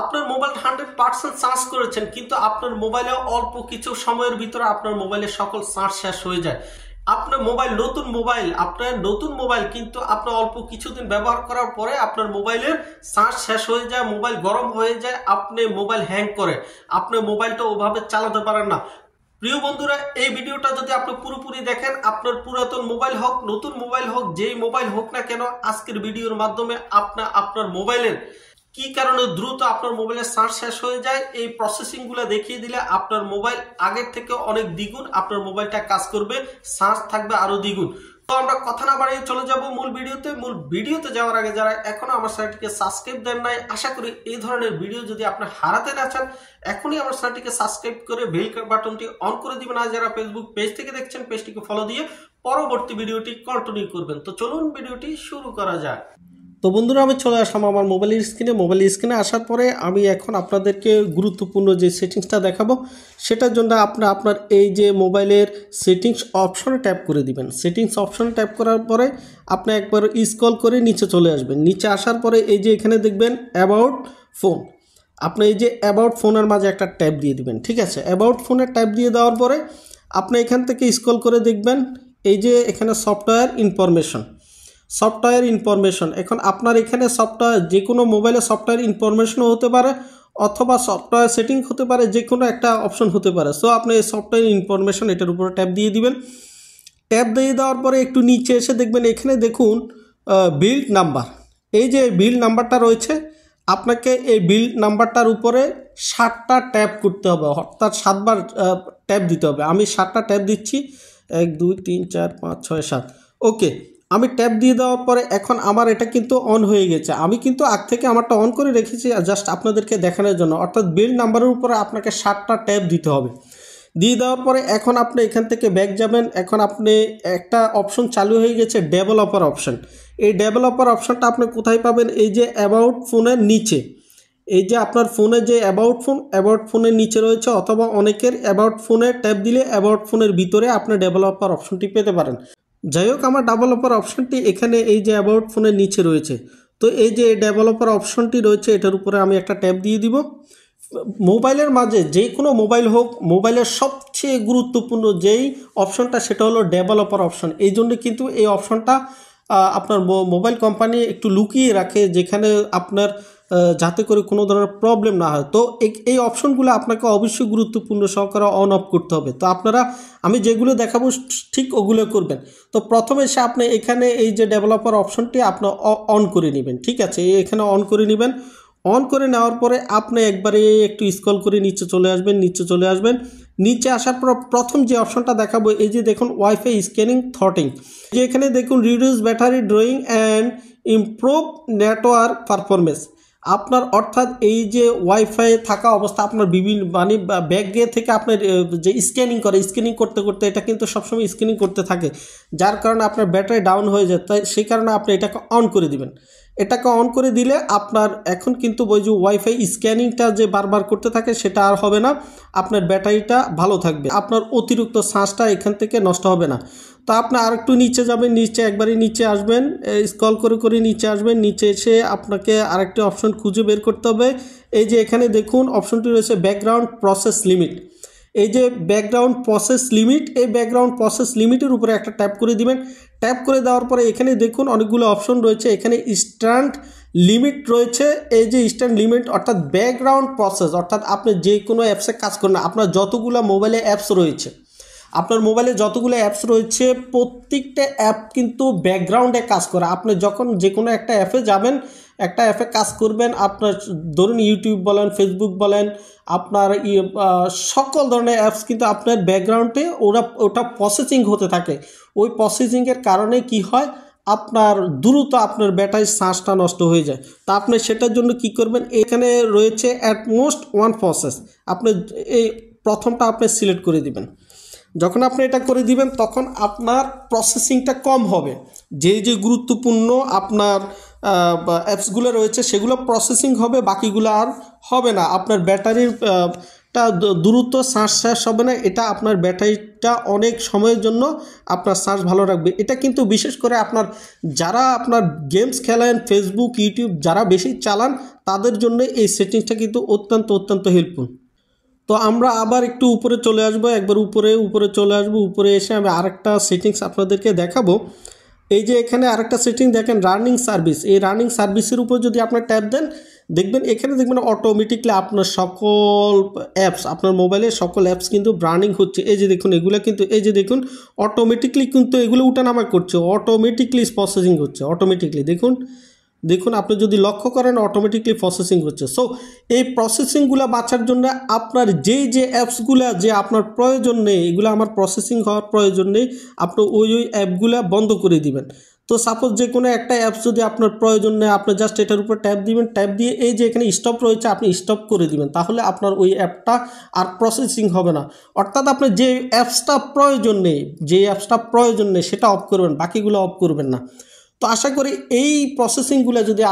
আপনার mobile 100% charge করেছেন, কিন্তু আপনার মোবাইলে অল্প কিছু সময়ের ভিতরে আপনার মোবাইলের সকল চার্জ শেষ হয়ে যায়। আপনার নতুন মোবাইল কিন্তু আপনার অল্প কিছুদিন ব্যবহার করার পরে আপনার মোবাইলের চার্জ শেষ হয়ে যায়, মোবাইল গরম হয়ে যায়, আপনি মোবাইল হ্যাং করে, আপনার মোবাইলটা ওভাবে চালাতে পারেন না। প্রিয় বন্ধুরা, এই ভিডিওটা যদি আপনি পুরোপুরি দেখেন, আপনার পুরাতন মোবাইল হোক নতুন মোবাইল হোক যেই মোবাইল হোক না কেন, আজকের ভিডিওর মাধ্যমে আপনার মোবাইলের কি কারণে দ্রুত আপনার মোবাইলের চার্জ শেষ হয়ে যায় এই প্রসেসিংগুলো দেখিয়ে দিলে আপনার মোবাইল আগের থেকে অনেক দ্বিগুণ আপনার মোবাইলটা কাজ করবে, চার্জ থাকবে আরো দ্বিগুণ। তো আমরা কথা না বাড়িয়ে চলে যাব মূল ভিডিওতে যাওয়ার আগে যারা এখনো আমার চ্যানেলটিকে সাবস্ক্রাইব দেন নাই, আশা করি এই ধরনের ভিডিও যদি আপনি হারাতে না চান এখনই আমার চ্যানেলটিকে সাবস্ক্রাইব করে বেল বাটনটি অন করে দিবেন। আর যারা ফেসবুক পেজ থেকে দেখছেন পেজটিকে ফলো দিয়ে পরবর্তী ভিডিওটি কন্টিনিউ করবেন। তো চলুন ভিডিওটি শুরু করা যাক। তো বন্ধুরা, আমি চলে আসলাম আমার মোবাইলের স্ক্রিনে আসার পরে আমি এখন আপনাদেরকে গুরুত্বপূর্ণ যে সেটিংসটা দেখাবো সেটার জন্য আপনার এই যে মোবাইলের সেটিংস অপশনে ট্যাপ করে দিবেন। সেটিংস অপশনে ট্যাপ করার পরে আপনি একবার স্ক্রল করে নিচে চলে আসবেন। নিচে আসার পরে এই যে এখানে দেখবেন অ্যাবাউট ফোন, আপনি এই যে অ্যাবাউট ফোনের মাঝে একটা ট্যাপ দিয়ে দিবেন। ঠিক আছে, অ্যাবাউট ফোনের ট্যাপ দিয়ে দেওয়ার পরে আপনি এখান থেকে স্ক্রল করে দেখবেন এই যে এখানে সফটওয়্যার ইনফরমেশন। এখন আপনার এখানে সফটওয়্যার যে কোনো মোবাইলে সফটওয়্যার ইনফরমেশনও হতে পারে অথবা সফটওয়্যার সেটিং হতে পারে, যে কোনো একটা অপশন হতে পারে। সো আপনি এই সফটওয়্যার ইনফরমেশন এটার উপরে ট্যাপ দিয়ে দিবেন। ট্যাপ দিয়ে দেওয়ার পরে একটু নিচে এসে দেখবেন এখানে দেখুন বিল্ড নাম্বার, এই যে বিল্ড নাম্বারটা রয়েছে আপনাকে এই বিল্ড নাম্বারটার উপরে 7টা ট্যাপ করতে হবে, অর্থাৎ 7বার ট্যাপ দিতে হবে। আমি 7টা ট্যাপ দিচ্ছি, 1 2 3 4 5 6 7। ওকে, আমি ট্যাপ দিয়ে দেওয়ার পরে এখন আমার এটা কিন্তু অন হয়ে গেছে। আমি কিন্তু আগ থেকে আমারটা অন করে রেখেছি জাস্ট আপনাদেরকে দেখানোর জন্য। অর্থাৎ বিল্ড নাম্বারের উপরে আপনাকে 7টা ট্যাপ দিতে হবে। দিয়ে দেওয়ার পরে এখন আপনি এখান থেকে ব্যাক যাবেন। এখন আপনি একটা অপশন চালু হয়ে গেছে ডেভেলপার অপশন। এই ডেভেলপার অপশনটা আপনি কোথায় পাবেন? এই যে অ্যাবাউট ফোনের নিচে, এই যে আপনার ফোনে যে অ্যাবাউট ফোনের নিচে রয়েছে, অথবা অনেকের অ্যাবাউট ফোনে ট্যাপ দিলে অ্যাবাউট ফোনের ভিতরে আপনি ডেভেলপার অপশনটি পেতে পারেন। যাই হোক, আমার ডেভেলপার অপশনটি এখানে এই যে অ্যাবাউট ফোনের নিচে রয়েছে। তো এই যে ডেভেলপার অপশনটি রয়েছে এটার উপরে আমি একটা ট্যাপ দিয়ে দিব। মোবাইলের মাঝে যে কোনো মোবাইল হোক, মোবাইলের সবচেয়ে গুরুত্বপূর্ণ যেই অপশনটা সেটা হলো ডেভেলপার অপশন। এই জন্য কিন্তু এই অপশনটা আপনার মোবাইল কোম্পানি একটু লুকিয়ে রাখে, যেখানে আপনার যাতে করে কোনো ধরনের প্রবলেম না হয়। তো এই অপশনগুলো আপনাকে অবশ্যই গুরুত্বপূর্ণ সহকারে অন অফ করতে হবে। তো আপনারা আমি যেগুলো দেখাবো ঠিক ওগুলো করবেন। তো প্রথমে এসে আপনি এখানে এই যে ডেভেলপার অপশনটি আপনি অন করে নেবেন। ঠিক আছে, এখানে অন করে নেবেন। অন করে নেওয়ার পরে আপনি একবারে একটু স্ক্রল করে নিচে চলে আসবেন। নিচে আসার পর প্রথম যে অপশনটা দেখাবো এই যে দেখুন ওয়াইফাই স্ক্যানিং থ্রটলিং, যে এখানে দেখুন reduce battery drawing and improve network performance. আপনার অর্থাৎ এই যে ওয়াইফাই থাকা অবস্থা আপনার বিভিন্ন ব্যাক গিয়ে থেকে আপনার যে স্ক্যানিং করতে এটা কিন্তু সবসময় স্ক্যানিং করতে থাকে, যার কারণে আপনার ব্যাটারি ডাউন হয়ে যায়। তাই সেই কারণে আপনি এটাকে অন করে দিবেন। এটাকে অন করে দিলে আপনার এখন কিন্তু ওই যে ওয়াইফাই স্ক্যানিংটা যে বারবার করতে থাকে সেটা আর হবে না, আপনার ব্যাটারিটা ভালো থাকবে, আপনার অতিরিক্ত চার্জটা এখান থেকে নষ্ট হবে না। তো আপনি আরেকটু নিচে যাবেন, একবারই নিচে আসবেন, স্ক্রল করে নিচে আসবেন। নিচে এসে আপনাকে আরেকটি অপশন খুঁজে বের করতে হবে। এই যে এখানে দেখুন অপশনটি রয়েছে ব্যাকগ্রাউন্ড প্রসেস লিমিট। এই যে ব্যাকগ্রাউন্ড প্রসেস লিমিট, এই ব্যাকগ্রাউন্ড প্রসেস লিমিটের উপরে একটা ট্যাপ করে দিবেন। ট্যাপ করে দেওয়ার পরে এখানে দেখুন অনেকগুলো অপশন রয়েছে, এখানে স্ট্যান্ড লিমিট রয়েছে। এই যে স্ট্যান্ড লিমিট অর্থাৎ ব্যাকগ্রাউন্ড প্রসেস, অর্থাৎ আপনি যে কোনো অ্যাপসে কাজ করেন, আপনার যতগুলো মোবাইলে অ্যাপস রয়েছে, প্রত্যেকটা অ্যাপ কিন্তু ব্যাকগ্রাউন্ডে কাজ করে। আপনি যখন যে কোনো একটা অ্যাপে যাবেন, একটা অ্যাপে কাজ করবেন, আপনার ধরুন ইউটিউব বলেন, ফেসবুক বলেন, আপনার সকল ধরনের অ্যাপস কিন্তু আপনার ব্যাকগ্রাউন্ডে ওটা প্রসেসিং হতে থাকে। ওই প্রসেসিংয়ের কারণে কি হয়, আপনার দ্রুত আপনার ব্যাটারির চার্জটা নষ্ট হয়ে যায়। তা আপনি সেটার জন্য কি করবেন, এখানে রয়েছে অ্যাটমোস্ট ওয়ান প্রসেস, আপনি এই প্রথমটা আপনি সিলেক্ট করে দিবেন। যখন আপনি এটা করে দিবেন তখন আপনার প্রসেসিংটা কম হবে, যে গুরুত্বপূর্ণ আপনার অ্যাপসগুলো রয়েছে সেগুলো প্রসেসিং হবে, বাকিগুলো আর হবে না। আপনার ব্যাটারির দ্রুত চার্জ শেষ হবে না, এটা আপনার ব্যাটারিটা অনেক সময়ের জন্য আপনার চার্জ ভালো রাখবে। এটা কিন্তু বিশেষ করে যারা আপনার গেমস খেলেন, ফেসবুক, ইউটিউব যারা বেশি চালান তাদের জন্য এই সেটিংসটা কিন্তু অত্যন্ত হেল্পফুল। তো আমরা আবার একটু উপরে চলে আসবো, একবার উপরে চলে আসবো। উপরে এসে আমি আরেকটা সেটিংস আপনাদেরকে দেখাবো। এই যে এখানে আরেকটা সেটিং দেখেন, রানিং সার্ভিস। এই রানিং সার্ভিসের উপর যদি আপনার ট্যাপ দেন, দেখবেন এখানে দেখবেন অটোমেটিকলি আপনার সকল অ্যাপস, আপনার মোবাইলের সকল অ্যাপস কিন্তু রানিং হচ্ছে। এই যে দেখুন এগুলো কিন্তু, এই যে দেখুন অটোমেটিকলি কিন্তু এগুলো উঠানামা করছে, অটোমেটিকলি প্রসেসিং হচ্ছে, অটোমেটিকলি দেখুন আপনি যদি লক্ষ্য করেন অটোমেটিকলি প্রসেসিং হচ্ছে। সো এই প্রসেসিংগুলো বাঁচার জন্য আপনার যে অ্যাপসগুলো যে আপনার প্রয়োজন নেই, এগুলো আমার প্রসেসিং হওয়ার প্রয়োজন নেই, আপনি ওই অ্যাপগুলো বন্ধ করে দিবেন। তো সাপোজ যে কোনো একটা অ্যাপস যদি আপনার প্রয়োজন নেই, আপনি জাস্ট এটার উপর ট্যাপ দিবেন, ট্যাপ দিয়ে এই যে এখানে স্টপ রয়েছে আপনি স্টপ করে দিবেন, তাহলে আপনার ওই অ্যাপটা আর প্রসেসিং হবে না। অর্থাৎ আপনার যে অ্যাপসটা প্রয়োজন নেই সেটা অফ করবেন, বাকিগুলো অফ করবেন না। তো আশা করি এই প্রসেসিংগুলো যদি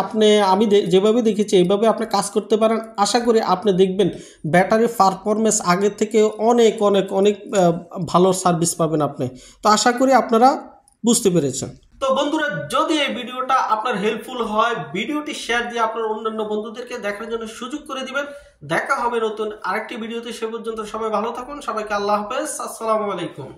আমি যেভাবে দেখেছি এইভাবে আপনি কাজ করতে পারেন, আশা করি আপনি দেখবেন ব্যাটারির পারফরমেন্স আগের থেকে অনেক ভালো সার্ভিস পাবেন আপনি। তো আশা করি আপনারা বুঝতে পেরেছেন। তো বন্ধুরা, যদি এই ভিডিওটা আপনার হেল্পফুল হয়, ভিডিওটি শেয়ার দিয়ে আপনার অন্যান্য বন্ধুদেরকে দেখার জন্য সুযোগ করে দিবেন। দেখা হবে নতুন আরেকটি ভিডিওতে, সে পর্যন্ত সবাই ভালো থাকুন। সবাইকে আল্লাহ হাফেজ, আসসালামু আলাইকুম।